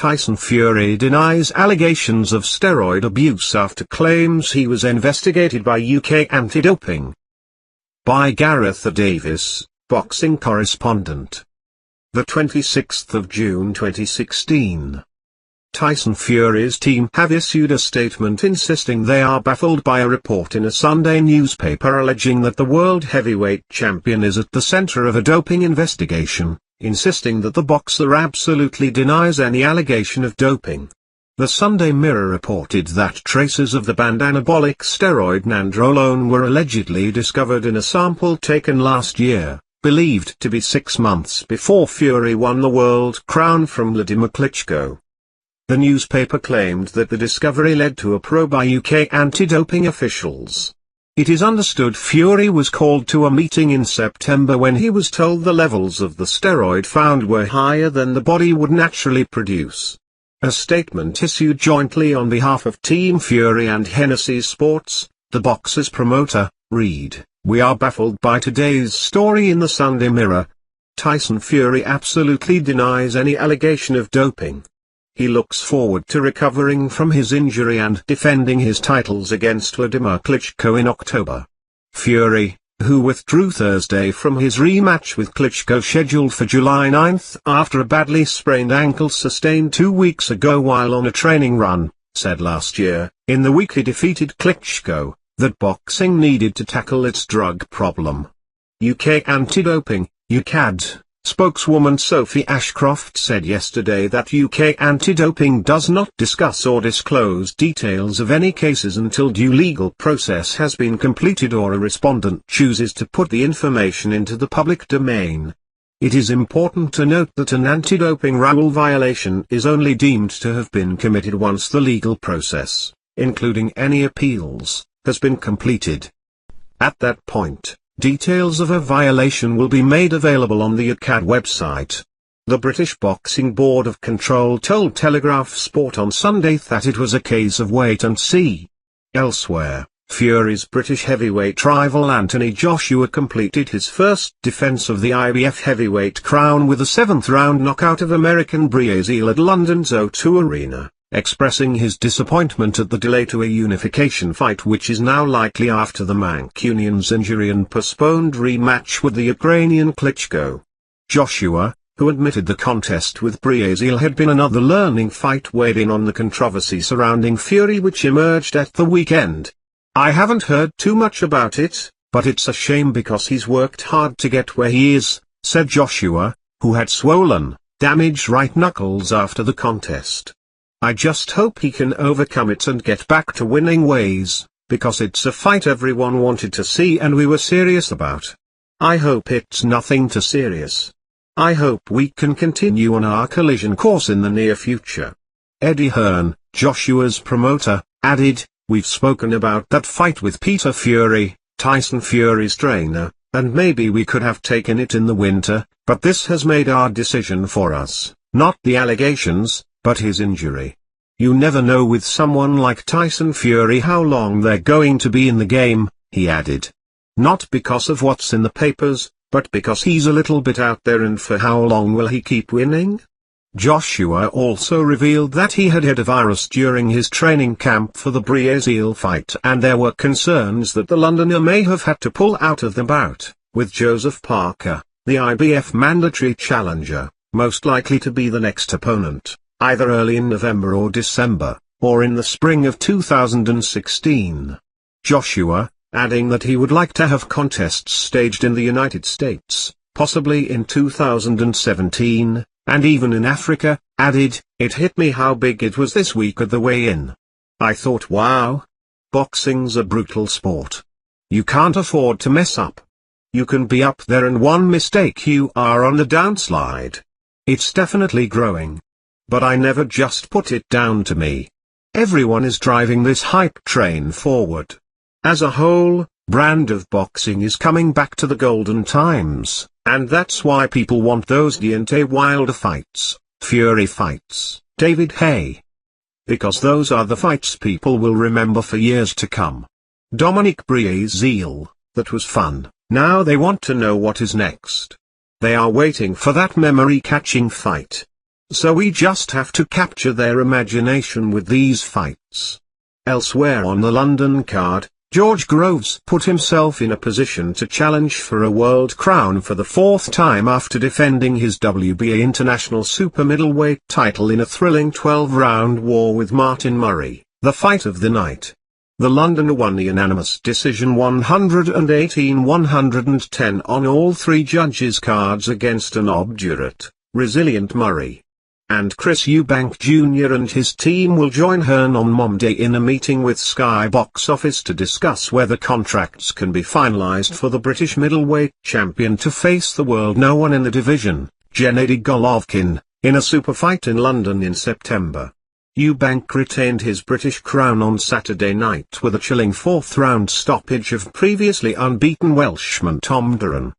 Tyson Fury denies allegations of steroid abuse after claims he was investigated by UK anti-doping. By Gareth Davies, boxing correspondent. The 26th of June 2016. Tyson Fury's team have issued a statement insisting they are baffled by a report in a Sunday newspaper alleging that the world heavyweight champion is at the center of a doping investigation, insisting that the boxer absolutely denies any allegation of doping. The Sunday Mirror reported that traces of the banned anabolic steroid nandrolone were allegedly discovered in a sample taken last year, believed to be 6 months before Fury won the world crown from Wladimir Klitschko. The newspaper claimed that the discovery led to a probe by UK anti-doping officials. It is understood Fury was called to a meeting in September when he was told the levels of the steroid found were higher than the body would naturally produce. A statement issued jointly on behalf of Team Fury and Hennessy Sports, the boxer's promoter, read, "We are baffled by today's story in the Sunday Mirror. Tyson Fury absolutely denies any allegation of doping. He looks forward to recovering from his injury and defending his titles against Wladimir Klitschko in October." Fury, who withdrew Thursday from his rematch with Klitschko scheduled for July 9 after a badly sprained ankle sustained 2 weeks ago while on a training run, said last year, in the week he defeated Klitschko, that boxing needed to tackle its drug problem. UK anti-doping, UKAD. Spokeswoman Sophie Ashcroft said yesterday that UK anti-doping does not discuss or disclose details of any cases until due legal process has been completed or a respondent chooses to put the information into the public domain. It is important to note that an anti-doping rule violation is only deemed to have been committed once the legal process, including any appeals, has been completed. At that point, details of a violation will be made available on the UKAD website. The British Boxing Board of Control told Telegraph Sport on Sunday that it was a case of wait and see. Elsewhere, Fury's British heavyweight rival Anthony Joshua completed his first defence of the IBF heavyweight crown with a 7th-round knockout of American Breazeale at London's O2 Arena, expressing his disappointment at the delay to a unification fight which is now likely after the Mancunian's injury and postponed rematch with the Ukrainian Klitschko. Joshua, who admitted the contest with Breazeale had been another learning fight, weighed in on the controversy surrounding Fury which emerged at the weekend. "I haven't heard too much about it, but it's a shame because he's worked hard to get where he is," said Joshua, who had swollen, damaged right knuckles after the contest. "I just hope he can overcome it and get back to winning ways, because it's a fight everyone wanted to see and we were serious about. I hope it's nothing too serious. I hope we can continue on our collision course in the near future." Eddie Hearn, Joshua's promoter, added, "We've spoken about that fight with Peter Fury, Tyson Fury's trainer, and maybe we could have taken it in the winter, but this has made our decision for us, not the allegations, but his injury. You never know with someone like Tyson Fury how long they're going to be in the game," he added. "Not because of what's in the papers, but because he's a little bit out there, and for how long will he keep winning?" Joshua also revealed that he had a virus during his training camp for the Breazeale fight and there were concerns that the Londoner may have had to pull out of the bout, with Joseph Parker, the IBF mandatory challenger, most likely to be the next opponent, either early in November or December, or in the spring of 2016. Joshua, adding that he would like to have contests staged in the United States, possibly in 2017, and even in Africa, added, "It hit me how big it was this week at the weigh-in. I thought, wow. Boxing's a brutal sport. You can't afford to mess up. You can be up there and one mistake you are on the downslide. It's definitely growing. But I never just put it down to me. Everyone is driving this hype train forward. As a whole, brand of boxing is coming back to the golden times, and that's why people want those Deontay Wilder fights, Fury fights, David Haye. Because those are the fights people will remember for years to come. Dominic Breazeale, that was fun, now they want to know what is next. They are waiting for that memory-catching fight. So we just have to capture their imagination with these fights. Elsewhere on the London card, George Groves put himself in a position to challenge for a world crown for the fourth time after defending his WBA International Super Middleweight title in a thrilling 12-round war with Martin Murray, the fight of the night. The Londoner won the unanimous decision 118-110 on all three judges' cards against an obdurate, resilient Murray. And Chris Eubank Jr. and his team will join Hearn on Monday in a meeting with Sky Box Office to discuss whether contracts can be finalised for the British middleweight champion to face the world no one in the division, Gennady Golovkin, in a super fight in London in September. Eubank retained his British crown on Saturday night with a chilling fourth-round stoppage of previously unbeaten Welshman Tom Duran.